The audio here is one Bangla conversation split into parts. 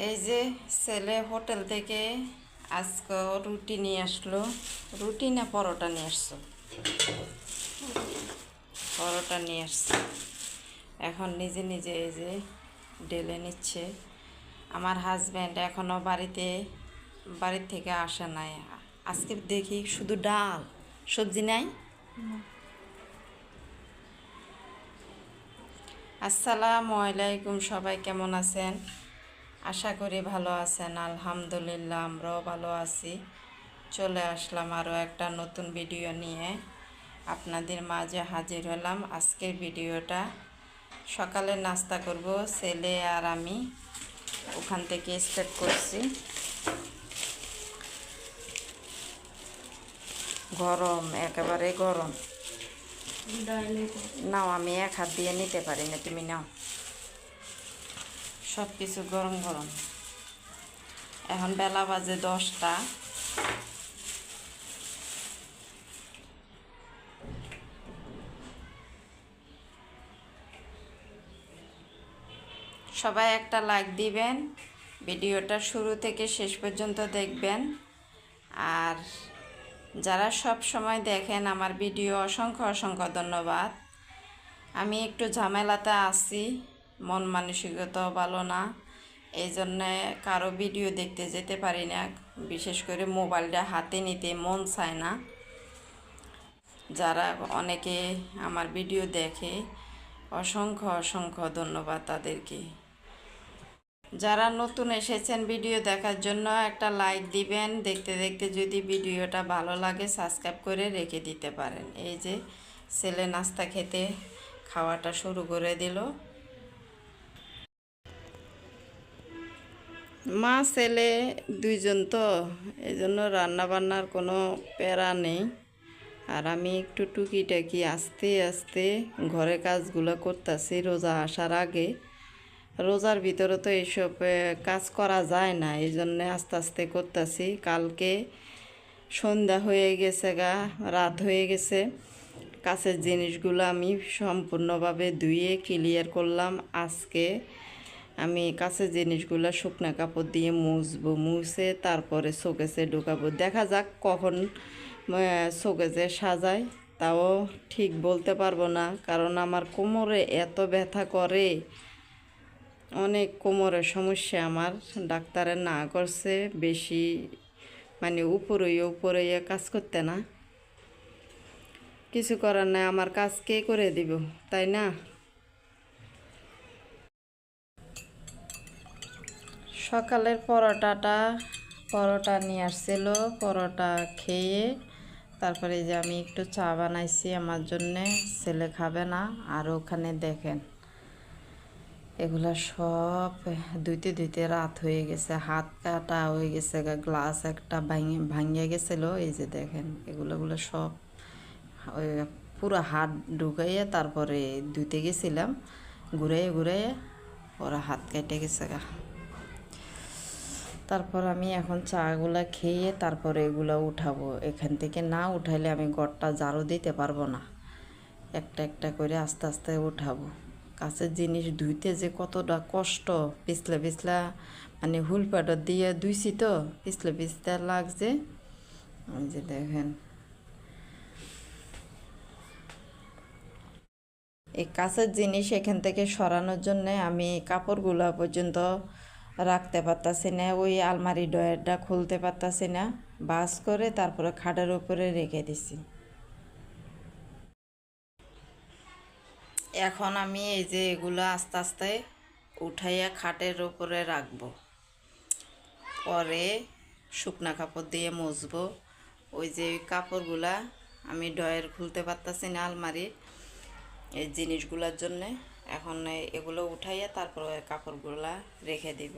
এই যে ছেলে হোটেল থেকে আজকে রুটি নিয়ে আসলো। রুটি না পরোটা নিয়ে আসছো? পরোটা নিয়ে আসছে। এখন নিজে নিজে এই যে ঢেলে নিচ্ছে। আমার হাজব্যান্ড এখনও বাড়ির থেকে আসে নাই। আজকে দেখি শুধু ডাল, সবজি নাই। আসসালামু আলাইকুম, সবাই কেমন আছেন? আশা করি ভালো আছেন। আলহামদুলিল্লাহ, আমরাও ভালো আছি। চলে আসলাম আরও একটা নতুন ভিডিও নিয়ে আপনাদের মাঝে হাজির হলাম। আজকের ভিডিওটা সকালে নাস্তা করব, ছেলে আর আমি ওখান থেকে স্টার্ট করছি। গরম, একেবারে গরম। নাও, আমি এক হাত দিয়ে নিতে পারি না, তুমি নাও। সব কিছু গরম গরম। এখন বেলা বাজে 10টা। সবাই একটা লাইক দিবেন, ভিডিওটা শুরু থেকে শেষ পর্যন্ত দেখবেন। আর যারা সব সময় দেখেন আমার ভিডিও, অসংখ্য অসংখ্য ধন্যবাদ। আমি একটু ঝামেলাতে আছি, মন মানসিকতাও ভালো না, এই জন্যে কারো ভিডিও দেখতে যেতে পারি না। বিশেষ করে মোবাইলটা হাতে নিতে মন চায় না। যারা অনেকে আমার ভিডিও দেখে, অসংখ্য অসংখ্য ধন্যবাদ তাদেরকে। যারা নতুন এসেছেন ভিডিও দেখার জন্য একটা লাইক দিবেন। দেখতে দেখতে যদি ভিডিওটা ভালো লাগে সাবস্ক্রাইব করে রেখে দিতে পারেন। এই যে ছেলে নাস্তা খেতে খাওয়াটা শুরু করে দিল। মা ছেলে দুইজন তো, এই জন্য রান্নাবান্নার কোনো প্যারা নেই। আর আমি একটু টুকিটাকি আস্তে আস্তে ঘরের কাজগুলো করতেছি রোজা আসার আগে। রোজার ভিতরে তো এইসব কাজ করা যায় না, এই জন্যে আস্তে আস্তে করতেছি। কালকে সন্ধ্যা হয়ে গেছে, রাত হয়ে গেছে। কাছের জিনিসগুলো আমি সম্পূর্ণভাবে ধুয়ে ক্লিয়ার করলাম। আজকে আমি কাছের জিনিসগুলো শুকনো কাপড় দিয়ে মুছবো, মুছে তারপরে শোকেসে ঢুকাবো। দেখা যাক কখন শোকেসে সাজাই, তাও ঠিক বলতে পারবো না, কারণ আমার কোমরে এত ব্যথা করে, অনেক কোমরের সমস্যা আমার। ডাক্তারে না করছে বেশি, মানে উপরে কাজ করতে না। কিছু করার নাই, আমার কাজ কে করে দিব, তাই না? সকালের পরোটা নিয়ে আসছিল। পরোটা খেয়ে তারপরে যে আমি একটু চা বানাইছি আমার জন্যে, ছেলে খাবে না। আর ওখানে দেখেন এগুলা সব ধুইতে ধুইতে রাত হয়ে গেছে, হাত কাটা হয়ে গেছে, গ্লাস একটা ভাঙিয়ে গেছিলো। এই যে দেখেন এগুলো সব ওই পুরো হাত ঢুকাইয়ে তারপরে ধুইতে গেছিলাম, ঘুরাইয়ে ঘুরাইয়ে ওরা হাত কেটে গেছে গা। তারপর আমি এখন চাগুলা খেয়ে তারপরে এগুলো উঠাবো। এখান থেকে না উঠাইলে আমি ঘরটা ঝাড়ু দিতে পারবো না। একটা একটা করে আস্তে আস্তে উঠাবো। কাছের জিনিস ধুইতে যে কতটা কষ্ট, পিছলা পিছলা, মানে হুল পাউডার দিয়ে ধুইছি তো পিছলা পিছলা লাগছে। ওই যে দেখেন এই কাছের জিনিস এখান থেকে সরানোর জন্যে আমি কাপড়গুলো পর্যন্ত রাখতে পারতাছি না, ওই আলমারি ডয়ারটা খুলতে পারতাছি না। বাস করে তারপরে খাটের উপরে রেখে দিছি। এখন আমি এই যে এগুলো আস্তে আস্তে উঠাইয়া খাটের উপরে রাখবো, পরে শুকনা কাপড় দিয়ে মুছবো। ওই যে কাপড়গুলা আমি ডয়ার খুলতে পারতাছি না আলমারির, এই জিনিসগুলোর জন্যে। এখন এগুলো উঠাইয়া তারপরে কাপড়গুলা রেখে দিব।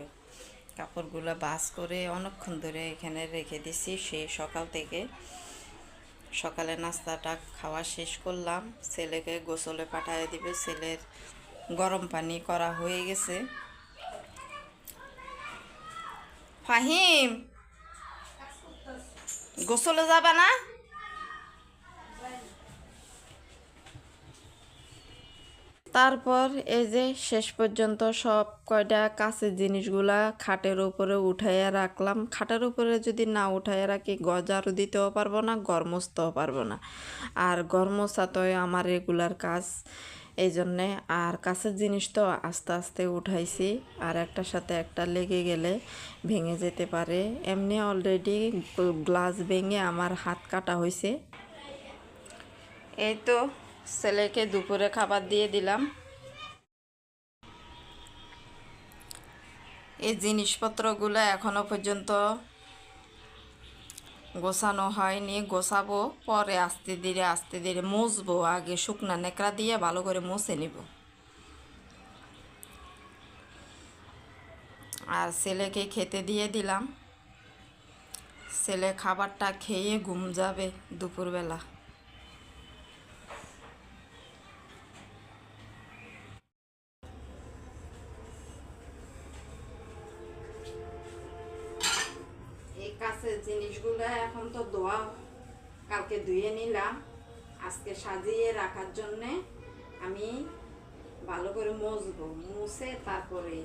কাপড়গুলো বাস করে অনেকক্ষণ ধরে এখানে রেখে দিছি, সেই সকাল থেকে। সকালে নাস্তাটা খাওয়া শেষ করলাম, ছেলেকে গোসলে পাঠিয়ে দিবে। ছেলের গরম পানি করা হয়ে গেছে। ফাহিম, গোসলে যাবা না? তারপর এই যে শেষ পর্যন্ত সব কয়টা কাছের জিনিসগুলা খাটের উপরে উঠাইয়া রাখলাম। খাটের উপরে যদি না উঠাইয়া রাখি ঝাড়ু দিতেও পারবো না, ঘর মুছতেও পারবো না। আর ঘর মোছা তো আমার রেগুলার কাজ, এই জন্যে। আর কাছের জিনিস তো আস্তে আস্তে উঠাইছি, আর একটার সাথে একটা লেগে গেলে ভেঙে যেতে পারে। এমনি অলরেডি গ্লাস ভেঙে আমার হাত কাটা হয়েছে। এই তো ছেলেকে দুপুরে খাবার দিয়ে দিলাম। এই জিনিসপত্রগুলো এখনো পর্যন্ত গোছানো হয়নি, গোছাবো পরে আস্তে ধীরে মুছবো। আগে শুকনা নেকড়া দিয়ে ভালো করে মুছে নিব। আর ছেলেকে খেতে দিয়ে দিলাম, ছেলে খাবারটা খেয়ে ঘুম যাবে দুপুরবেলা। এই কাছের জিনিসগুলো এখন তো ধোয়া, কালকে ধুয়ে নিলাম। আজকে সাজিয়ে রাখার জন্যে আমি ভালো করে মুছবো, মুছে তারপরে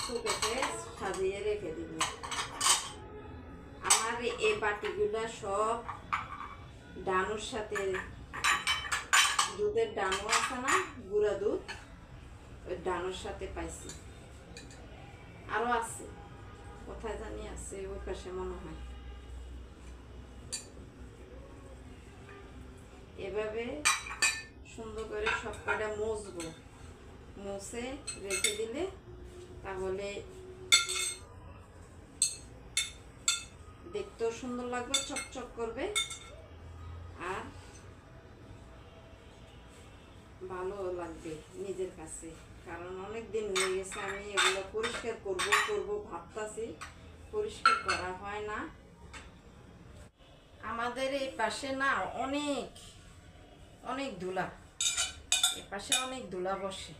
শুকেতে সাজিয়ে রেখে দিব। আমার এই বাটিগুলা সব ডানুর সাথে, দুধের ডানু আছে না, গুঁড়া দুধ, ওই ডানুর সাথে পাইছি। আরো আছে, কোথায় জানি আছে, ওই পাশে মনে হয়। এভাবে সুন্দর করে সব কটা মুছবো, মুছে রেখে দিলে তাহলে দেখতেও সুন্দর লাগবে, চকচক করবে, আর ভালো লাগবে নিজের কাছে। কারণ অনেক দিন হয়ে গেছে আমি এগুলো পরিষ্কার করব ভাবতাছি, পরিষ্কার করা হয় না। আমাদের এই পাশে না অনেক অনেক ধুলা, এই পাশে অনেক ধুলা বসে।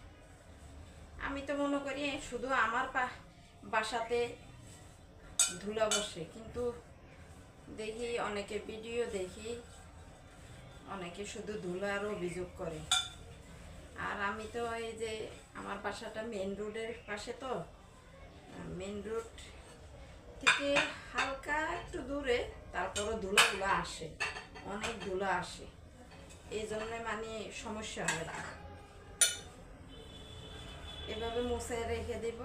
আমি তো মনে করি শুধু আমার বাসাতে ধুলা বসে, কিন্তু দেখি অনেকে ভিডিও দেখি, অনেকে শুধু ধুলার অভিযোগ করে। আর আমি তো এই যে আমার বাসাটা মেন রোডের পাশে, তো মেন রোড থেকে হালকা একটু দূরে, তারপরও ধুলাগুলো আসে, অনেক ধুলা আসে, এই জন্য মানে সমস্যা হয় না। এভাবে মুছে রেখে দেব।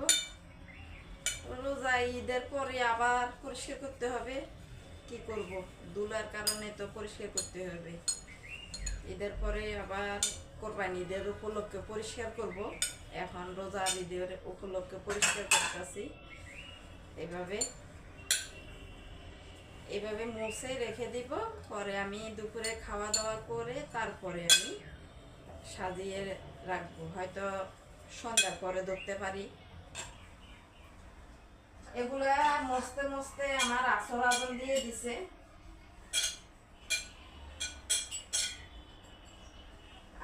রোজা ঈদের পরে আবার পরিষ্কার করতে হবে, কি করব, ধুলার কারণে তো পরিষ্কার করতে হবে। ঈদের পরে আবার কোরবানি ঈদের উপলক্ষে পরিষ্কার করব। এখন রোজার ঈদের উপলক্ষে পরিষ্কার করতেছি। এভাবে মুছে রেখে দিব। পরে আমি দুপুরে খাওয়া দাওয়া করে তারপরে আমি সাজিয়ে রাখবো, হয়তো সন্ধ্যার পরে ধরতে পারি। এগুলা মস্তে মস্তে আমার আসর আজল দিয়ে দিছে।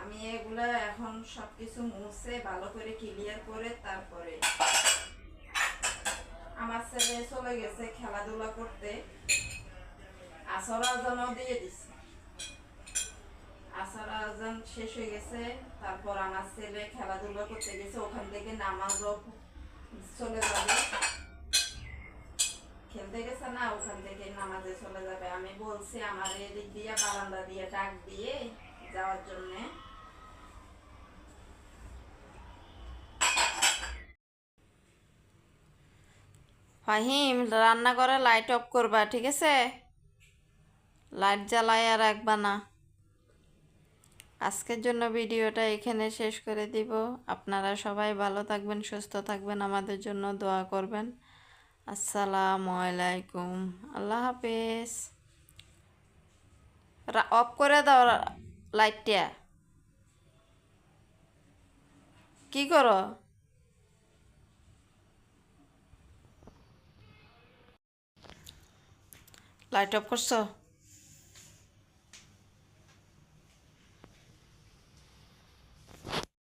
আমি এগুলা এখন সবকিছু মুছে ভালো করে ক্লিয়ার করে তারপরে, আমার ছেলে চলে গেছে খেলাধুলা করতে, আসর আজানও দিয়ে দিছে। আসর আজান শেষ হয়ে গেছে, তারপর আমার ছেলে খেলাধুলা করতে গেছে, ওখান থেকে নামাজও চলে যাবে, খেলতে গেছে না, ওখান থেকে নামাজে চলে যাবে। আমি বলছি আমার এদিক দিয়ে বারান্দা দিয়ে ডাক দিয়ে যাওয়ার জন্যে। ফাহিম, রান্নাঘরে লাইট অফ করবা, ঠিক আছে? লাইট জ্বালাইয়া রাখবা না। আজকের জন্য ভিডিওটা এখানে শেষ করে দিব। আপনারা সবাই ভালো থাকবেন, সুস্থ থাকবেন, আমাদের জন্য দোয়া করবেন। আসসালামু আলাইকুম, আল্লাহ হাফেজ। অফ করে দাও লাইটটা। কি করো? লাইট অফ করছো?